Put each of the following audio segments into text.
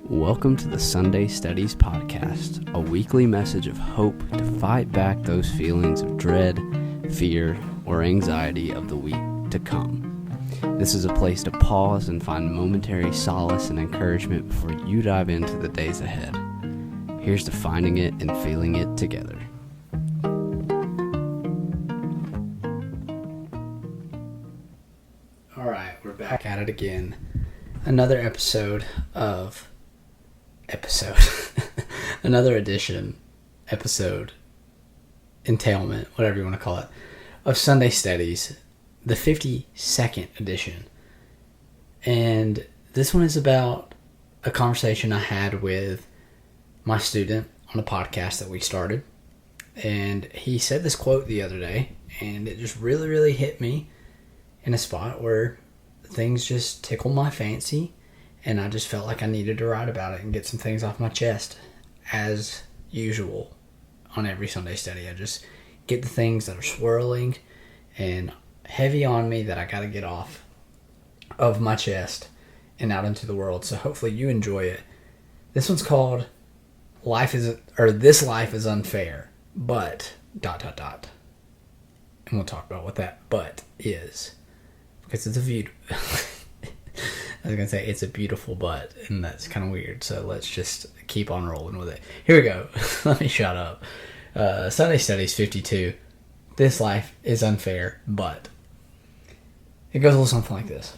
Welcome to the Sunday Studies Podcast, a weekly message of hope to fight back those feelings of dread, fear, or anxiety of the week to come. This is a place to pause and find momentary solace and encouragement before you dive into the days ahead. Here's to finding it and feeling it together. All right, we're back at it again. Another entailment, whatever you want to call it, of Sunday Studies, the 52nd edition. And this one is about a conversation I had with my student on a podcast that we started. And he said this quote the other day, and it just really hit me in a spot where things just tickled my fancy. And I just felt like I needed to write about it and get some things off my chest. As usual on every Sunday study, I just get the things that are swirling and heavy on me that I got to get off of my chest and out into the world. So hopefully you enjoy it. This one's called This Life is Unfair, but ... And we'll talk about what that but is. Because it's I was going to say it's a beautiful butt, and that's kind of weird, so let's just keep on rolling with it. Here we go. Let me shut up. Sunday Studies 52. This life is unfair, but... It goes a little something like this.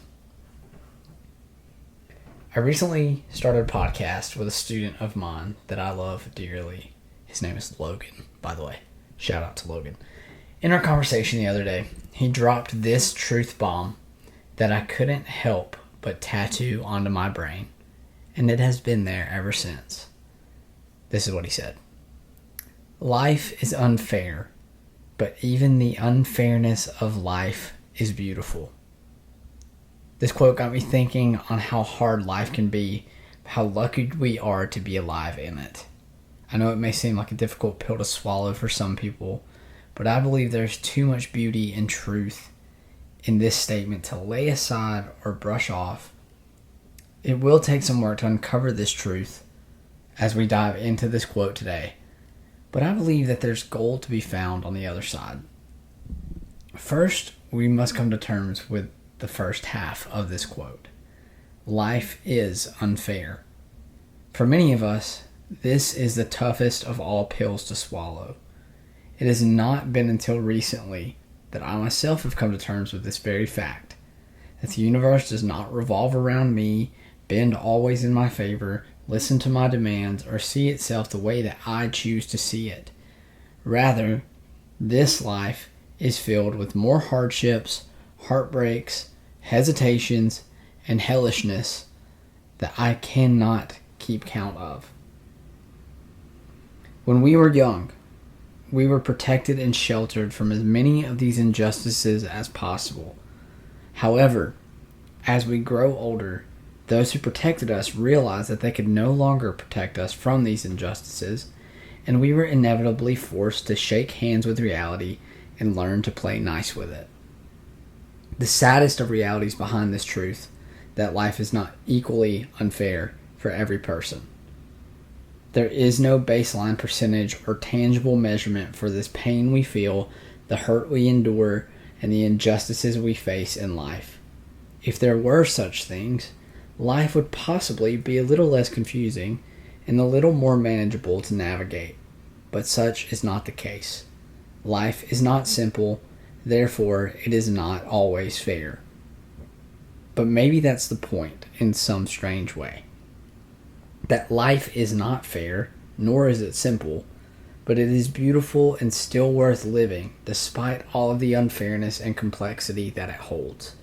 I recently started a podcast with a student of mine that I love dearly. His name is Logan, by the way. Shout out to Logan. In our conversation the other day, he dropped this truth bomb that I couldn't help but tattoo onto my brain, and it has been there ever since. This is what he said. Life is unfair, but even the unfairness of life is beautiful. This quote got me thinking on how hard life can be, how lucky we are to be alive in it. I know it may seem like a difficult pill to swallow for some people, but I believe there's too much beauty and truth in this statement to lay aside or brush off. It will take some work to uncover this truth as we dive into this quote today, but I believe that there's gold to be found on the other side. First, we must come to terms with the first half of this quote. Life is unfair. For many of us, this is the toughest of all pills to swallow. It has not been until recently that I myself have come to terms with this very fact, that the universe does not revolve around me, bend always in my favor, listen to my demands, or see itself the way that I choose to see it. Rather, this life is filled with more hardships, heartbreaks, hesitations, and hellishness that I cannot keep count of. When we were young, we were protected and sheltered from as many of these injustices as possible. However, as we grow older, those who protected us realized that they could no longer protect us from these injustices, and we were inevitably forced to shake hands with reality and learn to play nice with it. The saddest of realities behind this truth, that life is not equally unfair for every person. There is no baseline percentage or tangible measurement for this pain we feel, the hurt we endure, and the injustices we face in life. If there were such things, life would possibly be a little less confusing and a little more manageable to navigate. But such is not the case. Life is not simple, therefore it is not always fair. But maybe that's the point in some strange way. That life is not fair, nor is it simple, but it is beautiful and still worth living despite all of the unfairness and complexity that it holds.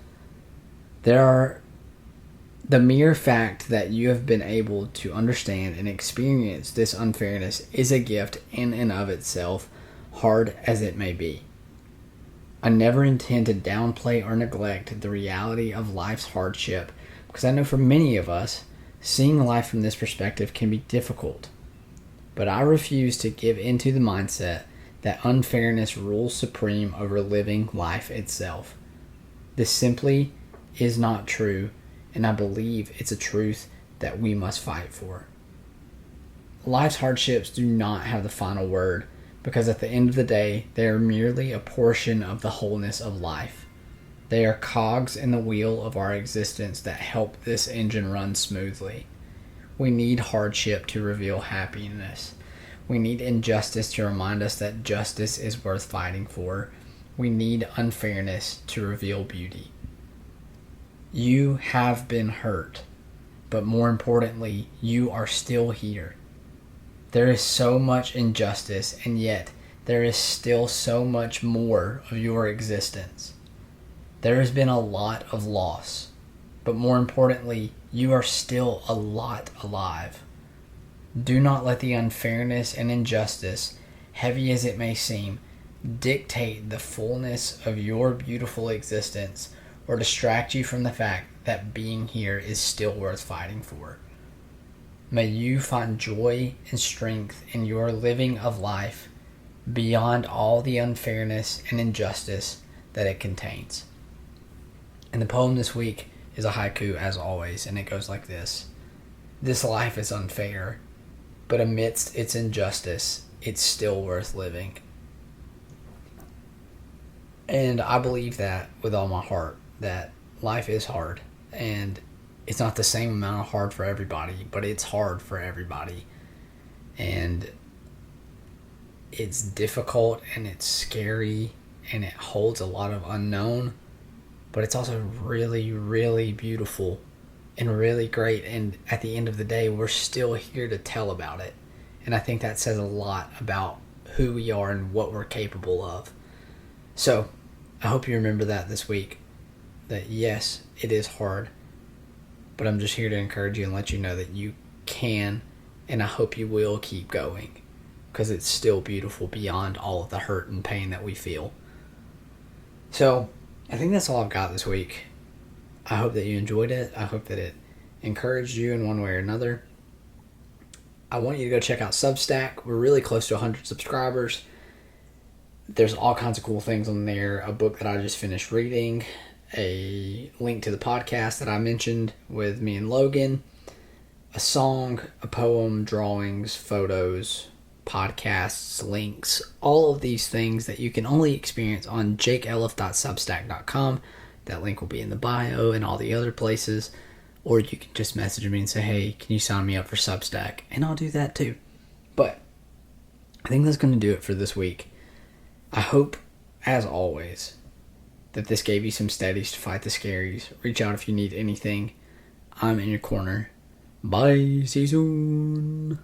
The mere fact that you have been able to understand and experience this unfairness is a gift in and of itself, hard as it may be. I never intend to downplay or neglect the reality of life's hardship, because I know for many of us, seeing life from this perspective can be difficult, but I refuse to give into the mindset that unfairness rules supreme over living life itself. This simply is not true, and I believe it's a truth that we must fight for. Life's hardships do not have the final word, because at the end of the day, they are merely a portion of the wholeness of life. They are cogs in the wheel of our existence that help this engine run smoothly. We need hardship to reveal happiness. We need injustice to remind us that justice is worth fighting for. We need unfairness to reveal beauty. You have been hurt, but more importantly, you are still here. There is so much injustice, and yet there is still so much more of your existence. There has been a lot of loss, but more importantly, you are still a lot alive. Do not let the unfairness and injustice, heavy as it may seem, dictate the fullness of your beautiful existence or distract you from the fact that being here is still worth fighting for. May you find joy and strength in your living of life beyond all the unfairness and injustice that it contains. And the poem this week is a haiku, as always, and it goes like this. This life is unfair, but amidst its injustice, it's still worth living. And I believe that with all my heart, that life is hard, and it's not the same amount of hard for everybody, but it's hard for everybody. And it's difficult, and it's scary, and it holds a lot of unknown, but it's also really, really beautiful and really great. And at the end of the day, we're still here to tell about it. And I think that says a lot about who we are and what we're capable of. So I hope you remember that this week, that yes, it is hard, but I'm just here to encourage you and let you know that you can, and I hope you will keep going, because it's still beautiful beyond all of the hurt and pain that we feel. So I think that's all I've got this week. I hope that you enjoyed it. I hope that it encouraged you in one way or another. I want you to go check out Substack. We're really close to 100 subscribers. There's all kinds of cool things on there. A book that I just finished reading, a link to the podcast that I mentioned with me and Logan, a song, a poem, drawings, photos, podcasts, links, all of these things that you can only experience on jakeelliff.substack.com. That link will be in the bio and all the other places. Or you can just message me and say, hey, can you sign me up for Substack? And I'll do that too. But I think that's going to do it for this week. I hope, as always, that this gave you some steadies to fight the scaries. Reach out if you need anything. I'm in your corner. Bye. See you soon.